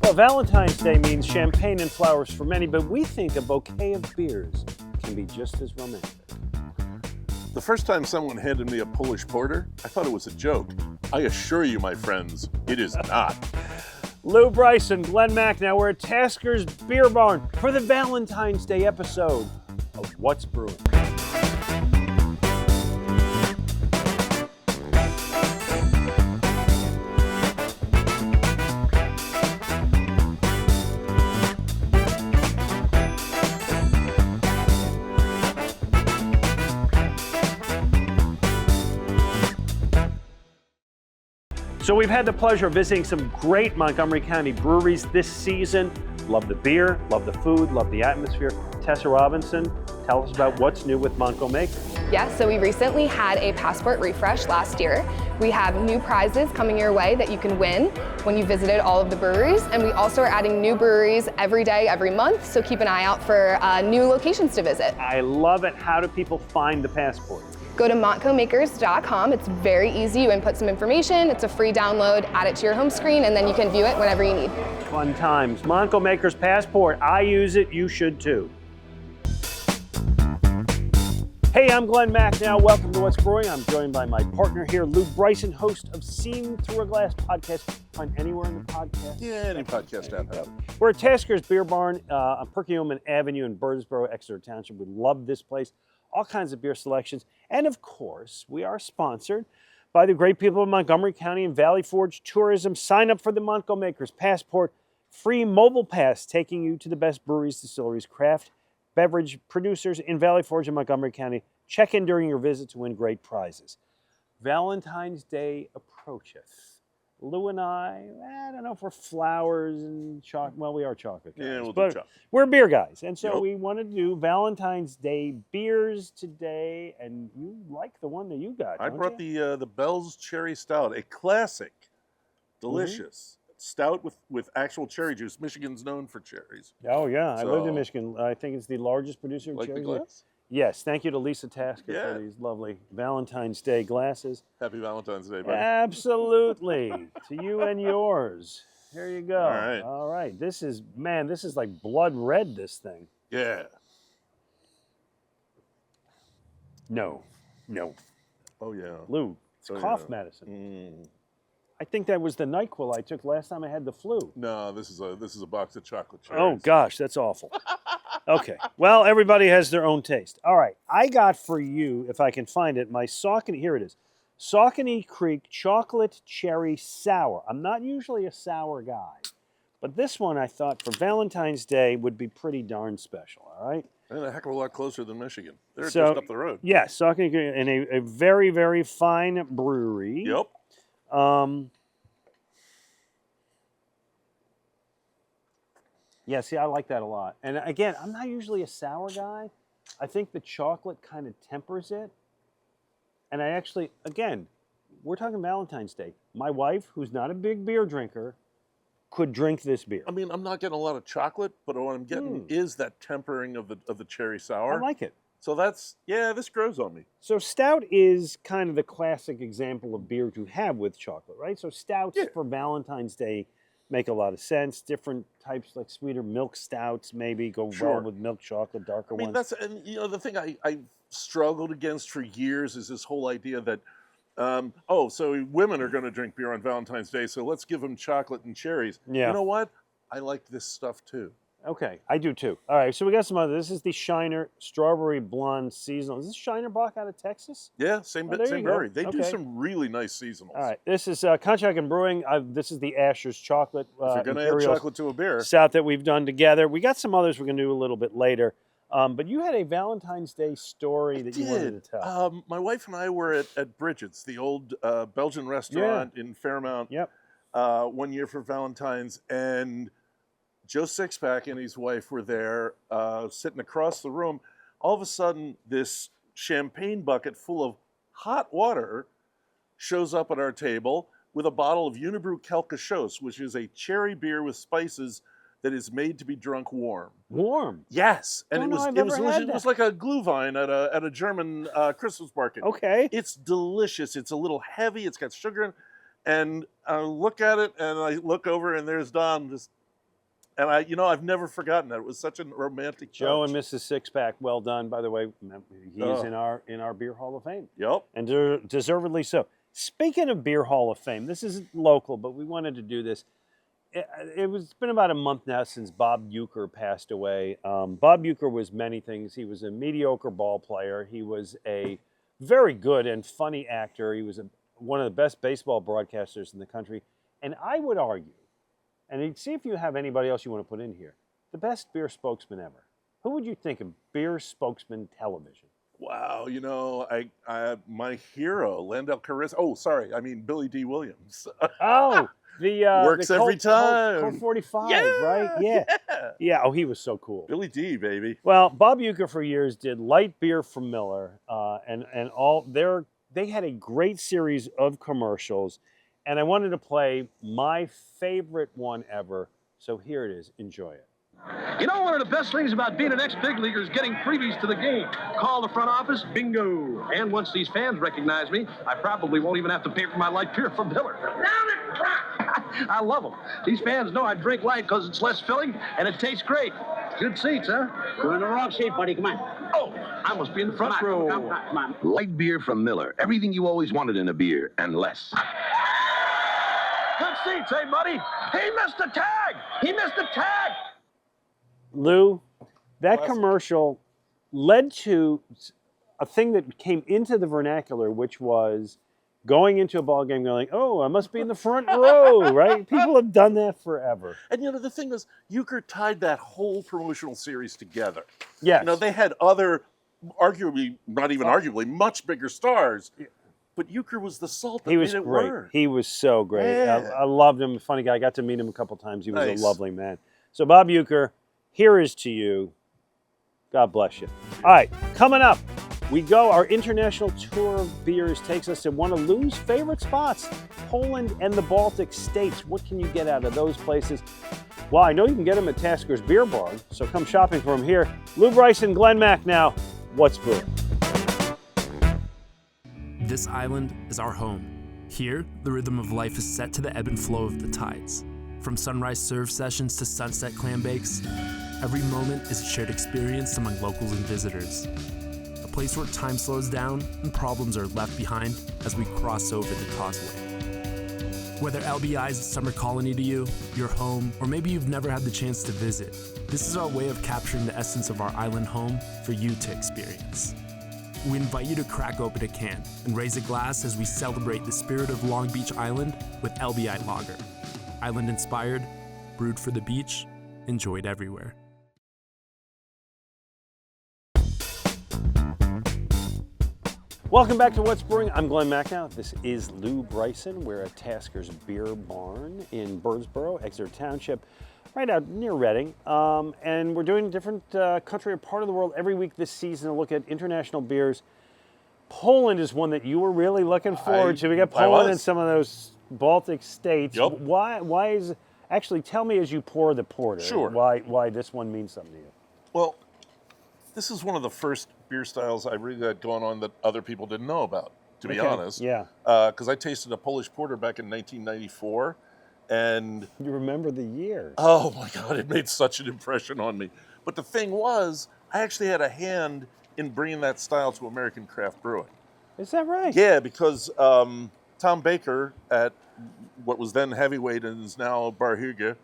Well, Valentine's Day means champagne and flowers for many, but we think a bouquet of beers can be just as romantic. The first time someone handed me a Polish porter, I thought it was a joke. I assure you, my friends, it is not. Lew Bryson, Glen Macnow, we're at Tasker's Beer Barn for the Valentine's Day episode of What's Brewing. So we've had the pleasure of visiting some great Montgomery County breweries this season. Love the beer, love the food, love the atmosphere. Tessa Robinson, tell us about what's new with Montgo Makers. Yes, so we recently had a passport refresh last year. We have new prizes coming your way that you can win when you visited all of the breweries. And we also are adding new breweries every day, every month. So keep an eye out for new locations to visit. I love it. How do people find the passport? Go to montgomakers.com. It's very easy. You input some information. It's a free download. Add it to your home screen, and then you can view it whenever you need. Fun times. Montgo Makers Passport. I use it. You should too. Hey, I'm Glen Macnow. Welcome to What's Brewing. I'm joined by my partner here, Lew Bryson, host of Seen Through a Glass podcast. Find anywhere in the podcast. Yeah, any podcast app. We're at Tasker's Beer Barn on Perkiomen Avenue in Birdsboro, Exeter Township. We love this place. All kinds of beer selections. And of course, we are sponsored by the great people of Montgomery County and Valley Forge Tourism. Sign up for the Montgo Makers Passport, free mobile pass taking you to the best breweries, distilleries, craft, beverage producers in Valley Forge and Montgomery County. Check in during your visit to win great prizes. Valentine's Day approacheth. Lew and I don't know if we're flowers and chocolate. Well, we are chocolate guys. Yeah, we'll but do chocolate. We're beer guys. And so Yep. we want to do Valentine's Day beers today. And you like the one that you got, I don't brought you? the Bell's Cherry Stout, a classic, delicious stout with actual cherry juice. Michigan's known for cherries. Oh, yeah. I lived in So- Michigan. I think it's the largest producer of Like the cherries. glass? Yes. Thank you to Lisa Tasker Yeah. for these lovely Valentine's Day glasses. Happy Valentine's Day, buddy. Absolutely. To you and yours. Here you go. All right. All right. This is like blood red, this thing. Yeah. No. Oh, yeah. Lew, it's Oh, cough yeah. medicine. I think that was the NyQuil I took last time I had the flu. No, this is a box of chocolate cherries. Oh, gosh, that's awful. Okay. Well, everybody has their own taste. All right. I got for you, if I can find it, my Saucony, here it is. Saucony Creek Chocolate Cherry Sour. I'm not usually a sour guy, but this one I thought for Valentine's Day would be pretty darn special, all right? And a heck of a lot closer than Michigan. They're So- just up the road. Yes, Saucony Creek, in a very, very fine brewery. Yep. Yeah, see, I like that a lot. And again, I'm not usually a sour guy. I think the chocolate kind of tempers it. And I actually, again, we're talking Valentine's Day. My wife, who's not a big beer drinker, could drink this beer. I mean, I'm not getting a lot of chocolate, but what I'm getting is that tempering of the cherry sour. I like it. So this grows on me. So stout is kind of the classic example of beer to have with chocolate, right? So stouts for Valentine's Day make a lot of sense. Different types, like sweeter milk stouts, maybe go well with milk chocolate, darker ones. The thing I struggled against for years is this whole idea that, so women are going to drink beer on Valentine's Day, so let's give them chocolate and cherries. Yeah. You know what? I like this stuff too. Okay, I do too. All right, so we got some other. This is the Shiner Strawberry Blonde Seasonal. Is this Shiner Bock out of Texas? Yeah, same there you same go. brewery. They do Okay. some really nice seasonals. All right, this is Conshohocken Brewing. This is the Asher's Chocolate. If you're going to add Imperial chocolate to a beer. Stout that we've done together. We got some others we're going to do a little bit later. But you had a Valentine's Day story that you wanted to tell. My wife and I were at Bridget's, the old Belgian restaurant in Fairmount, one year for Valentine's, and Joe Sixpack and his wife were there sitting across the room. All of a sudden, this champagne bucket full of hot water shows up at our table with a bottle of Unibrew Quelque Chose, which is a cherry beer with spices that is made to be drunk warm. Warm? Yes, and I've it never had was that. like a Glühwein at a German Christmas market. Okay. It's delicious. It's a little heavy. It's got sugar in it. And I look at it, and I look over, and there's Don just And I've never forgotten that. It was such a romantic Joe touch. and Mrs. Sixpack, well done. By the way, he's in our Beer Hall of Fame. Yep. And deservedly so. Speaking of Beer Hall of Fame, this isn't local, but we wanted to do this. It's been about a month now since Bob Uecker passed away. Bob Uecker was many things. He was a mediocre ball player. He was a very good and funny actor. He was one of the best baseball broadcasters in the country. And I would argue, and see if you have anybody else you want to put in here, the best beer spokesman ever. Who would you think of beer spokesman television? Wow, I my hero, Landell Carissa. Oh, sorry, I mean Billy D. Williams. Oh, the works every time. Colt 45, yeah, right? Yeah. Yeah. Oh, he was so cool. Billy D, baby. Well, Bob Uecker for years did light beer from Miller, and all they had a great series of commercials, and I wanted to play my favorite one ever. So here it is. Enjoy it. One of the best things about being an ex-big leaguer is getting freebies to the game. Call the front office, bingo. And once these fans recognize me, I probably won't even have to pay for my light beer from Miller. I love them. These fans know I drink light because it's less filling and it tastes great. Good seats, huh? You're in the wrong seat, buddy. Come on. Oh, I must be in the front row. Come on. Light beer from Miller. Everything you always wanted in a beer, and less. Good seats, hey, buddy. He missed the tag. He missed the tag. Lou, that commercial led to a thing that came into the vernacular, which was going into a ball game going, oh, I must be in the front row, right? People have done that forever. And the thing was, Uecker tied that whole promotional series together. Yes. They had other, arguably, not even arguably, much bigger stars. But Uecker was the salt that made it work. He was so great. Yeah. I loved him. Funny guy. I got to meet him a couple times. He was Nice. a lovely man. So Bob Uecker, here is to you. God bless you. All right, coming up, we go. Our international tour of beers takes us to one of Lou's favorite spots, Poland and the Baltic states. What can you get out of those places? Well, I know you can get them at Tasker's Beer Barn, so come shopping for them here. Lew Bryson, Glen Macnow, what's brewing? This island is our home. Here, the rhythm of life is set to the ebb and flow of the tides. From sunrise serve sessions to sunset clam bakes, every moment is a shared experience among locals and visitors. A place where time slows down and problems are left behind as we cross over the causeway. Whether LBI is a summer colony to you, your home, or maybe you've never had the chance to visit, this is our way of capturing the essence of our island home for you to experience. We invite you to crack open a can and raise a glass as we celebrate the spirit of Long Beach Island with LBI Lager. Island inspired, brewed for the beach, enjoyed everywhere. Welcome back to What's Brewing. I'm Glen Macnow. This is Lew Bryson. We're at Tasker's Beer Barn in Birdsboro, Exeter Township, right out near Reading. And we're doing a different country or part of the world every week this season to look at international beers. Poland is one that you were really looking forward to. We got Poland and some of those Baltic states. Yep. Why is, actually tell me as you pour the porter, Sure. why this one means something to you. Well, this is one of the first beer styles I really had going on that other people didn't know about, to be honest. Yeah. Because I tasted a Polish porter back in 1994, and You remember the year. oh my God, it made such an impression on me. But the thing was, I actually had a hand in bringing that style to American craft brewing. Is that right? Yeah, because Tom Baker at what was then Heavyweight and is now Bar Hygge,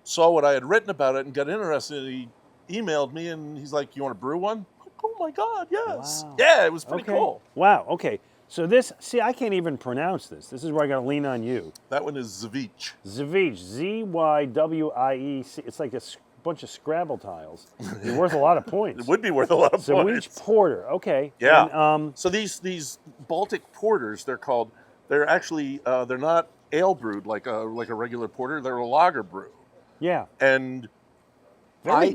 saw what I had written about it and got interested. He emailed me and he's like, "You want to brew one?" I'm like, "Oh my God, yes." Wow. Yeah, it was pretty Okay. cool. Wow, okay. So this, see, I can't even pronounce this. This is where I got to lean on you. That one is Zavich. Zwyce, Z-Y-W-I-E-C. It's like a bunch of Scrabble tiles. You're worth a lot of points. It would be worth a lot of Zwyce points. Porter, okay. Yeah. And, so these Baltic porters, they're called. They're actually they're not ale brewed like a regular porter. They're a lager brew. yeah. And Very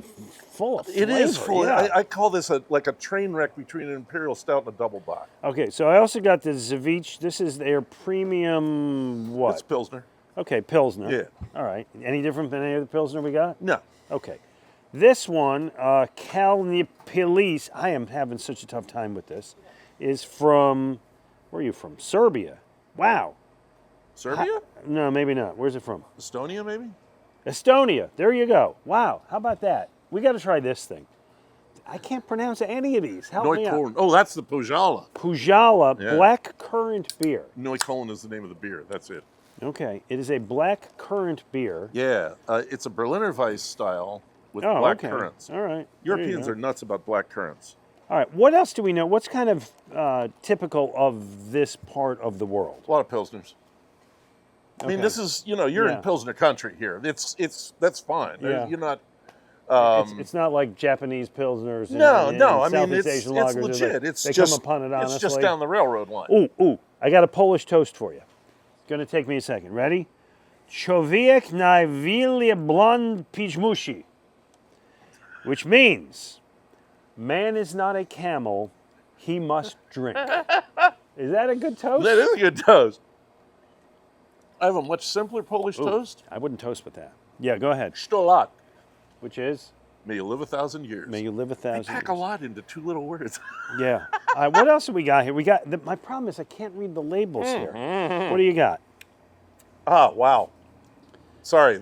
full of flavor. it is full. Yeah. I call this like a train wreck between an imperial stout and a double bock. Okay, so I also got the Zwyce. This is their premium what? It's Pilsner. Okay, Pilsner. Yeah. All right. Any different than any other Pilsner we got? No. Okay. This one, Kalnipilis, I am having such a tough time with this, is from, where are you from? Serbia. Wow. Serbia? No, maybe not. Where's it from? Estonia, maybe? Estonia. There you go. Wow. How about that? We got to try this thing. I can't pronounce any of these. Help me out. Oh, that's the Pujala. Pujala black currant beer. Neukölln is the name of the beer. That's it. Okay. It is a black currant beer. Yeah. It's a Berliner Weiss style with black currants. All right. Europeans are nuts about black currants. All right. What else do we know? What's kind of typical of this part of the world? A lot of Pilsners. I mean, this is, you're in Pilsner country here. That's fine. Yeah. You're not. It's not like Japanese pilsners. No. I mean, Southeast it's Asian lagers. legit. They come upon it honestly. It's just down the railroad line. Ooh! I got a Polish toast for you. It's going to take me a second. Ready? Człowiek najwięcej blond pichmushi, which means man is not a camel, he must drink. Is that a good toast? That is a good toast. I have a much simpler Polish toast. I wouldn't toast with that. Yeah, go ahead. 100 lat. Which is? May you live 1,000 years. May you live 1,000 years. Pack a lot into 2 little words. Yeah. All right, what else have we got here? My problem is I can't read the labels here. What do you got? Ah, wow. Sorry,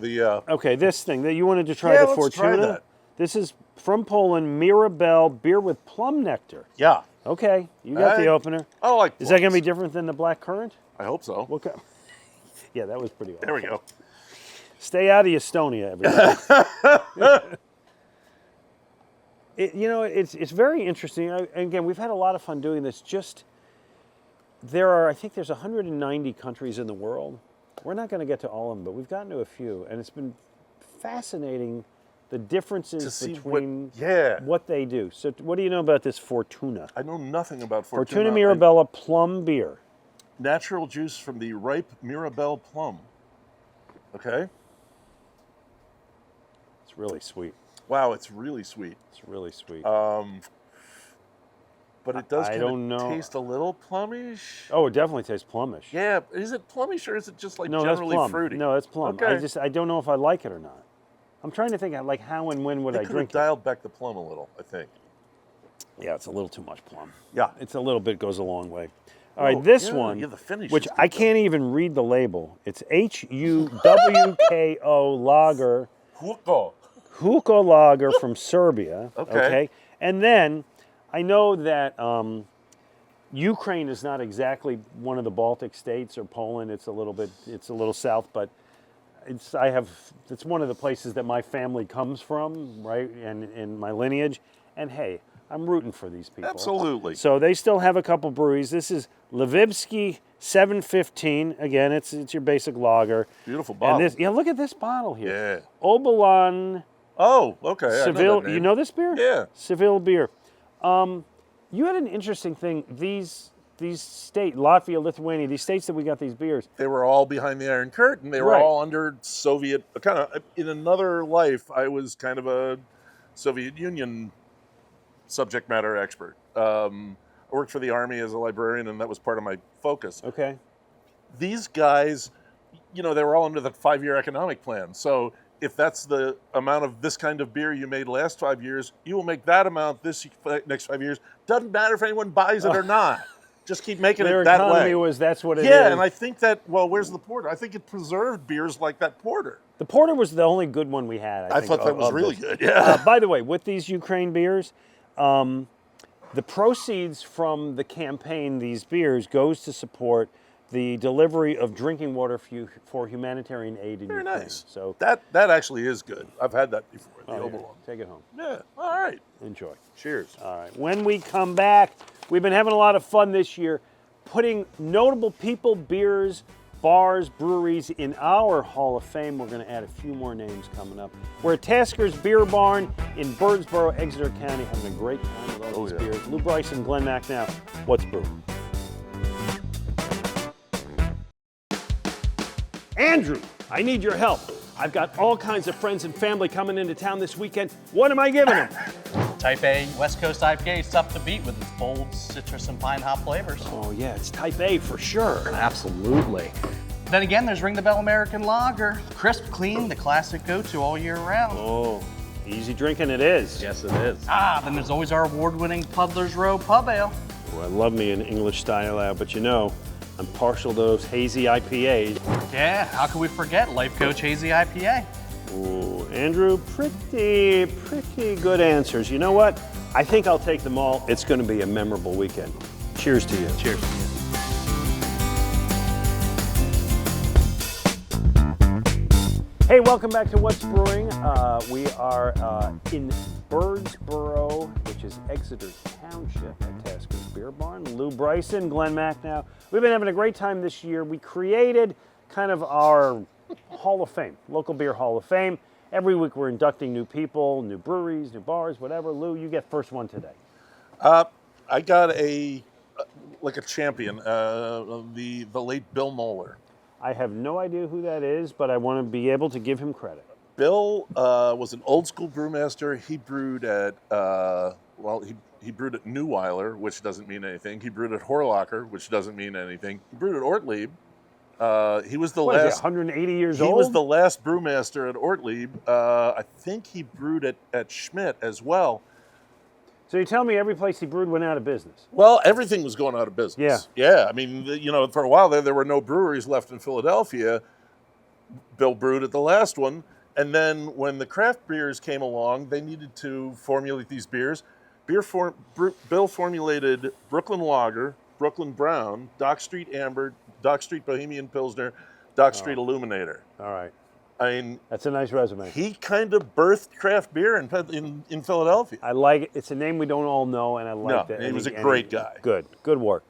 Okay, this thing that you wanted to try the let's Fortuna. try that. This is from Poland, Mirabelle beer with plum nectar. Yeah. Okay, you got the opener. I like Is that going to be different than the black currant? I hope so. What kind? Yeah, that was pretty awesome. There we go. Stay out of Estonia, everybody. It's very interesting. Again, we've had a lot of fun doing this. I think there's 190 countries in the world. We're not going to get to all of them, but we've gotten to a few, and it's been fascinating the differences between what they do. So what do you know about this Fortuna? I know nothing about Fortuna. Fortuna Mirabella plum beer. Natural juice from the ripe Mirabelle plum. Okay. It's really sweet. Wow, it's really sweet. It's really sweet. But it does kind of taste a little plummish. Oh, it definitely tastes plummish. Yeah, is it plummish or is it just No, generally that's plum. fruity? No, that's plum. Okay. I don't know if I like it or not. I'm trying to think like how and when would I drink it. Dialed back the plum a little, I think. Yeah, it's a little too much plum. Yeah. It's a little bit goes a long way. All right, this one, the finish which I can't even read the label. It's HUWKO lager. Huko lager from Serbia. Okay. And then I know that Ukraine is not exactly one of the Baltic states or Poland. It's a little south, but it's one of the places that my family comes from, right? And my lineage. And hey, I'm rooting for these people. Absolutely. So they still have a couple breweries. This is Lvivsky 715. Again, it's your basic lager. Beautiful bottle. And look at this bottle here. Yeah. Obolan. Oh, okay. Seville. You know this beer? Yeah. Seville beer. You had an interesting thing. These states, Latvia, Lithuania, these states that we got these beers. They were all behind the Iron Curtain. They were all under Soviet. In another life, I was kind of a Soviet Union subject matter expert. I worked for the Army as a librarian, and that was part of my focus. Okay. These guys, they were all under the 5-year economic plan. So if that's the amount of this kind of beer you made last 5 years, you will make that amount this next 5 years. Doesn't matter if anyone buys it or not. Just keep making it that way. Their economy was that's what it is. Yeah, and I think that, where's the porter? I think it preserved beers like that porter. The porter was the only good one we had, I think. Thought that was really good, yeah. By the way, with these Ukraine beers, the proceeds from the campaign, these beers, goes to support the delivery of drinking water for humanitarian aid in Ukraine. Very nice. So that actually is good. I've had that before. The Obolon. Take it home. Yeah. All right. Enjoy. Cheers. All right. When we come back, we've been having a lot of fun this year, putting notable people, beers, bars, breweries in our Hall of Fame. We're going to add a few more names coming up. We're at Tasker's Beer Barn in Birdsboro, Exeter County, having a great time with all these beers. Lew Bryson, Glen Macnow. What's brewing? Andrew, I need your help. I've got all kinds of friends and family coming into town this weekend. What am I giving them? Type A West Coast IPA is tough to beat with its bold citrus and pine hop flavors. Oh yeah, it's Type A for sure. Absolutely. Then again, there's Ring the Bell American Lager. Crisp, clean, the classic go-to all year round. Oh, easy drinking it is. Yes, it is. Then there's always our award-winning Puddler's Row Pub Ale. Oh, I love me an English style ale, but I'm partial to those hazy IPAs. Yeah, how can we forget Life Coach Hazy IPA? Ooh, Andrew, pretty good answers. You know what? I think I'll take them all. It's going to be a memorable weekend. Cheers to you. Cheers. Hey, welcome back to What's Brewing. We are in Birdsboro, which is Exeter Township at Tasker's Beer Barn. Lew Bryson, Glen Macnow. We've been having a great time this year. We created kind of our Hall of Fame, local beer Hall of Fame. Every week we're inducting new people, new breweries, new bars, whatever. Lew, you get first one today. I got a champion, the late Bill Moeller. I have no idea who that is, but I want to be able to give him credit. Bill was an old school brewmaster. He brewed at he brewed at Neuweiler, which doesn't mean anything. He brewed at Horlacher, which doesn't mean anything. He brewed at Ortlieb. He was the last. 180 years old. He was the last brewmaster at Ortlieb. I think he brewed at Schmidt as well. So you tell me every place he brewed went out of business? Well, everything was going out of business. Yeah. I mean, for a while there were no breweries left in Philadelphia. Bill brewed at the last one, and then when the craft beers came along, they needed to formulate these beers. Bill formulated Brooklyn Lager, Brooklyn Brown, Dock Street Amber, Dock Street Bohemian Pilsner, Dock Street Illuminator. All right. I mean, that's a nice resume. He kind of birthed craft beer in Philadelphia. I like it. It's a name we don't all know, and I like that. He was a great guy. Good work.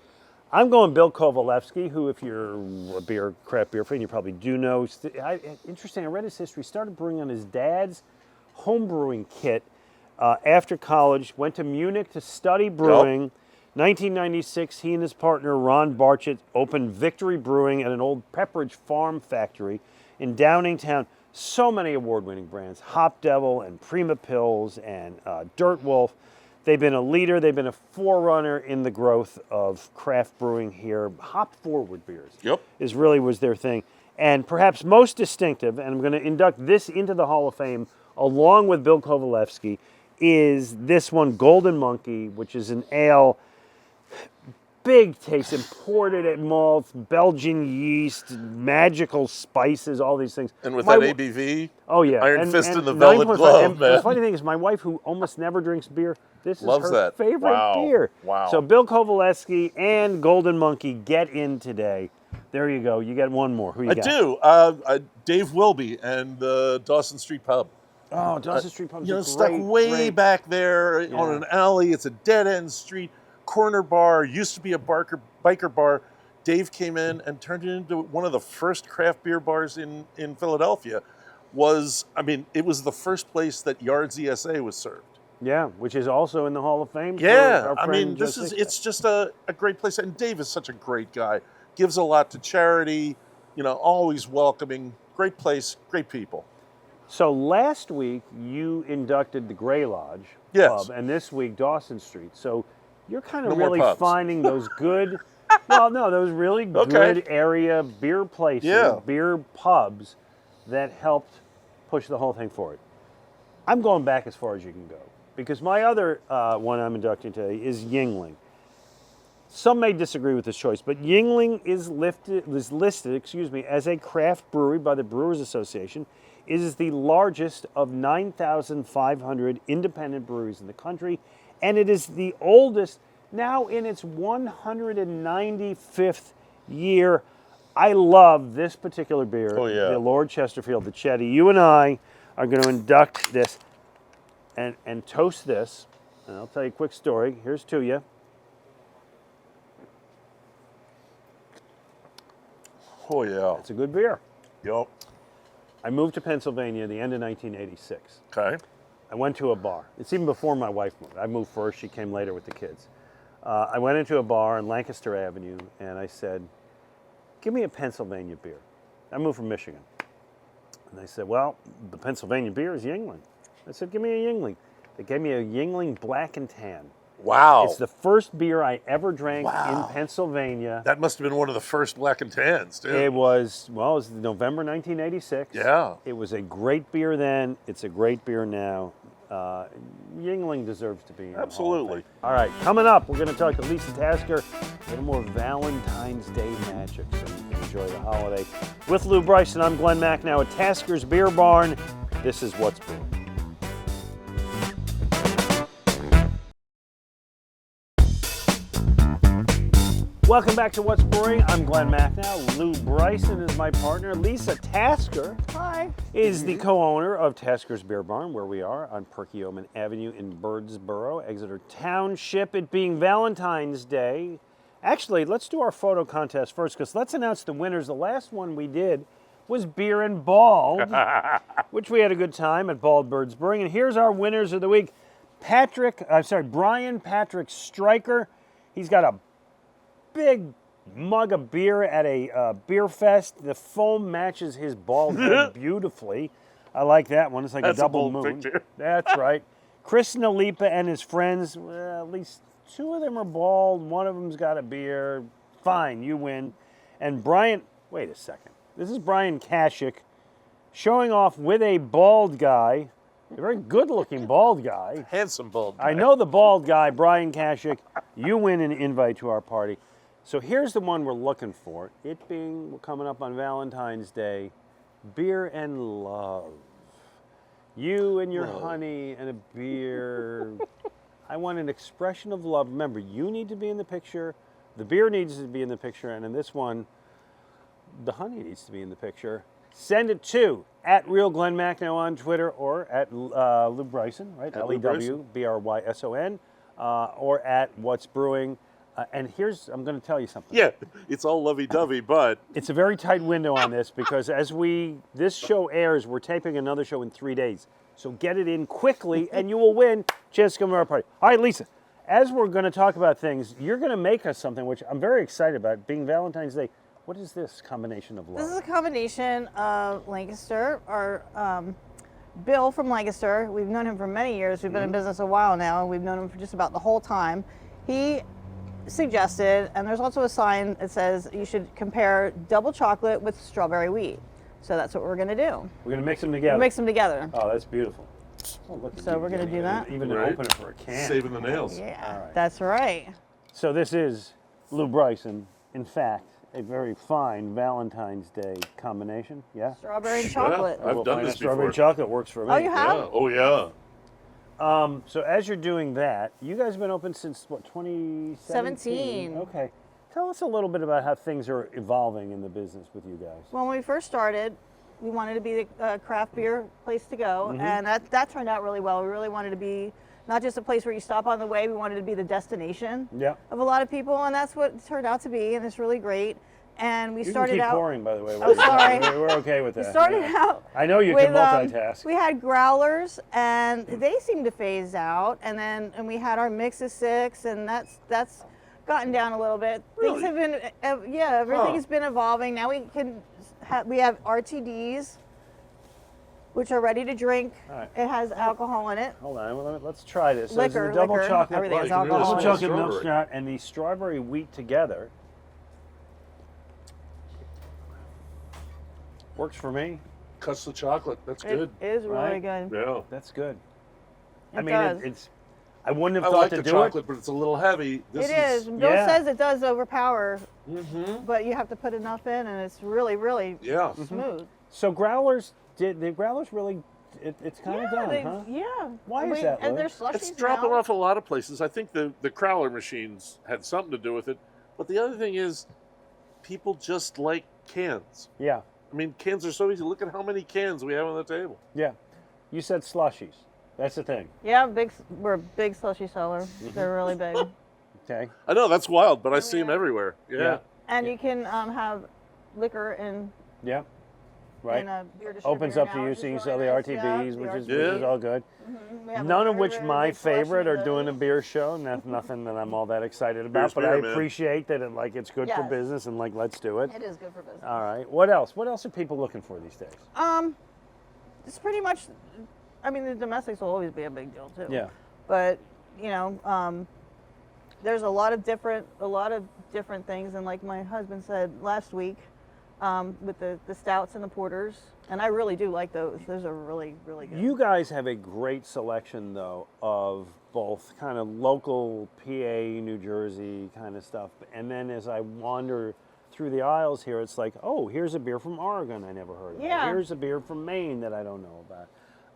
I'm going Bill Kovalevsky, who, if you're a craft beer fan, you probably do know. Interesting, I read his history. Started brewing on his dad's homebrewing kit after college. Went to Munich to study brewing. Yep. 1996, he and his partner, Ron Barchett, opened Victory Brewing at an old Pepperidge Farm factory in Downingtown. So many award-winning brands, Hop Devil and Prima Pils and Dirt Wolf. They've been a leader. They've been a forerunner in the growth of craft brewing here. Hop-forward beers was their thing. And perhaps most distinctive, and I'm going to induct this into the Hall of Fame along with Bill Kovalevsky, is this one, Golden Monkey, which is an ale. Big taste, imported at malts, Belgian yeast, magical spices, all these things. And with that ABV, Iron Fist in the velvet glove, man. The funny thing is, my wife, who almost never drinks beer, this Loves is her that. favorite beer. Wow. So Bill Kovalevsky and Golden Monkey get in today. There you go. You get one more. Who you got? I do. Dave Wilby and the Dawson Street Pub. Oh, Dawson Street Pub is stuck way back there on an alley. It's a dead-end street. Corner bar, used to be a biker bar. Dave came in and turned it into one of the first craft beer bars in Philadelphia. It was the first place that Yards ESA was served. Yeah, which is also in the Hall of Fame. Yeah, it's just a great place. And Dave is such a great guy. Gives a lot to charity, always welcoming. Great place, great people. So last week you inducted the Gray Lodge Pub, and this week Dawson Street. So you're kind of really finding those good, those really good area beer places, beer pubs that helped push the whole thing forward. I'm going back as far as you can go because my other one I'm inducting today is Yuengling. Some may disagree with this choice, but Yuengling is listed as a craft brewery by the Brewers Association. It is the largest of 9,500 independent breweries in the country. And it is the oldest, now in its 195th year. I love this particular beer, the Lord Chesterfield, the Chetty. You and I are going to induct this and toast this. And I'll tell you a quick story. Here's to you. Oh, yeah. It's a good beer. Yep. I moved to Pennsylvania at the end of 1986. Okay. I went to a bar. It's even before my wife moved. I moved first. She came later with the kids. I went into a bar on Lancaster Avenue, and I said, give me a Pennsylvania beer. I moved from Michigan. And they said, well, the Pennsylvania beer is Yuengling. I said, give me a Yuengling. They gave me a Yuengling Black and Tan. Wow. It's the first beer I ever drank in Pennsylvania. That must have been one of the first Black and Tans, too. It was November 1986. Yeah. It was a great beer then. It's a great beer now. Yuengling deserves to be in Absolutely. All right, coming up, we're going to talk to Lisa Tasker. A little more Valentine's Day magic so you can enjoy the holiday. With Lew Bryson, I'm Glen Macnow at Tasker's Beer Barn. This is What's Brewing. Welcome back to What's Brewing. I'm Glen Macnow. Lew Bryson is my partner. Lisa Tasker is the co-owner of Tasker's Beer Barn, where we are on Perkiomen Avenue in Birdsboro, Exeter Township. It being Valentine's Day. Actually, let's do our photo contest first, because let's announce the winners. The last one we did was Beer and Bald, which we had a good time at Bald Birds Brewing. And here's our winners of the week. Brian Patrick Stryker. He's got a big mug of beer at a beer fest. The foam matches his bald head beautifully. I like that one. It's like a double moon. Picture. That's right. Chris Nalipa and his friends, well, at least two of them are bald. One of them's got a beer. Fine, you win. And Brian, wait a second. This is Brian Kashik showing off with a bald guy, a very good-looking bald guy. Handsome bald guy. I know the bald guy, Brian Kashik. You win an invite to our party. So here's the one we're looking for. It being coming up on Valentine's Day, Beer and Love. You and your honey and a beer. I want an expression of love. Remember, you need to be in the picture. The beer needs to be in the picture. And in this one, the honey needs to be in the picture. Send it to @Real Glen Macnow on Twitter, or at Lew Bryson, right? LEWBRYSON, or at What's Brewing. And here's, I'm going to tell you something. Yeah, it's all lovey-dovey, but it's a very tight window on this, because as this show airs, we're taping another show in 3 days. So get it in quickly, and you will win. Chance to come to our party. All right, Lisa, as we're going to talk about things, you're going to make us something, which I'm very excited about, being Valentine's Day. What is this combination of love? This is a combination of Lancaster, our Bill from Lancaster. We've known him for many years. We've been in business a while now, and we've known him for just about the whole time. He suggested, and there's also a sign that says you should compare double chocolate with strawberry wheat. So that's what we're going to do. We're going to mix them together. We'll mix them together. Oh, that's beautiful. Oh, look, so we're going to do that. Even an opener for a can. Saving the nails. Yeah, all right. That's right. So this is Lew Bryson, in fact, a very fine Valentine's Day combination. Yeah? Strawberry and chocolate. Yeah, I've done this before. Strawberry chocolate works for me. Oh, you have? Yeah. Oh, yeah. So as you're doing that, you guys have been open since, what, 2017? 17. Okay. Tell us a little bit about how things are evolving in the business with you guys. When we first started, we wanted to be the craft beer place to go, and that turned out really well. We really wanted to be not just a place where you stop on the way, we wanted to be the destination of a lot of people, and that's what it turned out to be, and it's really great. And we started out. You can keep pouring, by the way. Oh, sorry. We're okay with that. We started out. I know you with, can multitask. We had growlers, and they seemed to phase out, and we had our mix of six, and that's gotten down a little bit. Really? Things have been, everything has been evolving. Now we have RTDs, which are ready to drink. Right. It has alcohol in it. Hold on, let's try this. So Liquor, this is the double chocolate, everything has Double alcohol in it. chocolate milk stout and the strawberry wheat together. Works for me. Cuts the chocolate. That's good. It is really Right? good. Yeah. That's good. It does. It's. I wouldn't have I thought like to the do chocolate, but it's a little heavy. This It is. Bill Yeah. says it does overpower, Mm-hmm. but you have to put enough in, and it's really, really Yeah. smooth. So growlers, did the growlers really? It's kind of done, huh? Yeah. Why is that, Lou? And there's slushies It's dropping now. off a lot of places. I think the crowler machines had something to do with it. But the other thing is, people just like cans. Yeah, I mean, cans are so easy. Look at how many cans we have on the table. yeah. You said slushies. That's the thing. Yeah, we're a big slushy seller. They're really big. Okay. I know, that's wild, but I see them everywhere. Yeah. And you can have liquor in Yeah. Right. a beer distributor Opens up to now, you, which so you is can sell the really nice. RTBs, Yeah, which the is all good. We have a None of very, which very my big selection favorite are of doing a those. beer show. Nothing that I'm all that excited about, Beer's but beer, I man. appreciate that it's good for Yes. business and let's do it. It is good for business. All right. What else? What else are people looking for these days? It's pretty much. I mean, the domestics will always be a big deal too. Yeah. But there's a lot of different things, and like my husband said last week, with the stouts and the porters, and I really do like those. Those are really, really good. You guys have a great selection, though, of both kind of local PA, New Jersey kind of stuff, and then as I wander through the aisles here, it's like, oh, here's a beer from Oregon I never heard of. Yeah. Here's a beer from Maine that I don't know about.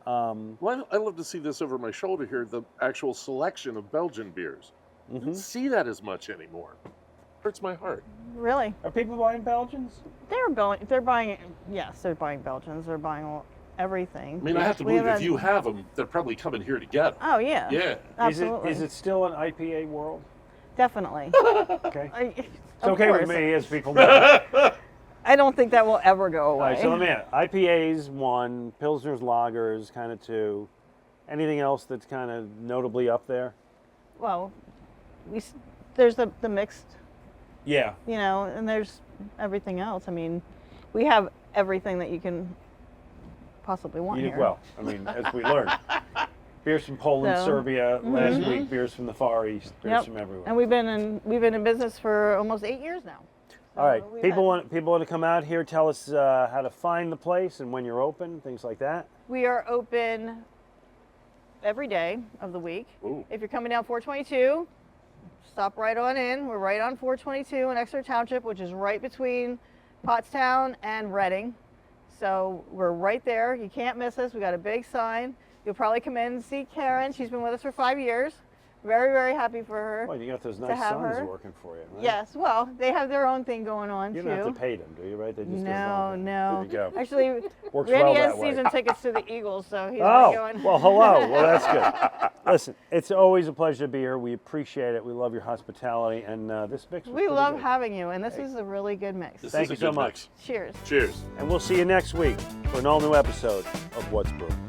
Well, I love to see this over my shoulder here, the actual selection of Belgian beers. I don't see that as much anymore. Hurts my heart. Really? Are people buying Belgians? They're buying, yes, they're buying Belgians. They're buying everything. I mean, I have to believe if you have them, they're probably coming here to get them. Oh, yeah. Yeah. Absolutely. Is it still an IPA world? Definitely. Okay. It's okay with me, as people know. I don't think that will ever go away. All right, so let me ask. IPAs 1, Pilsners, Lagers kind of 2. Anything else that's kind of notably up there? Well, there's the mixed, Yeah. you know, and there's everything else. I mean, we have everything that you can possibly want here. Well, I mean, as we learned. Beers from Poland, So, Serbia last week, beers from the Far East, beers from everywhere. And we've been in business for almost 8 years now. So all right, people want to come out here. Tell us how to find the place and when you're open, things like that. We are open every day of the week. Ooh. If you're coming down 422, stop right on in. We're right on 422 in Exeter Township, which is right between Pottstown and Reading. So we're right there. You can't miss us. We got a big sign. You'll probably come in and see Karen. She's been with us for 5 years. Very, very happy for her. Well, you got those to nice have sons her. working for you, right? Yes, well, they have their own thing going on You too. don't have to pay them, do you? Right? They just do their No, own thing. no. There you go. Actually, Works Randy well has that way. season tickets to the Eagles, so he's not Oh, going. well, hello. Well, that's good. Listen, it's always a pleasure to be here. We appreciate it. We love your hospitality, and this mix was We pretty love good. having you, and this is a really good mix. This Thank is you a so good much. mix. Cheers. Cheers. And we'll see you next week for an all-new episode of What's Brewing.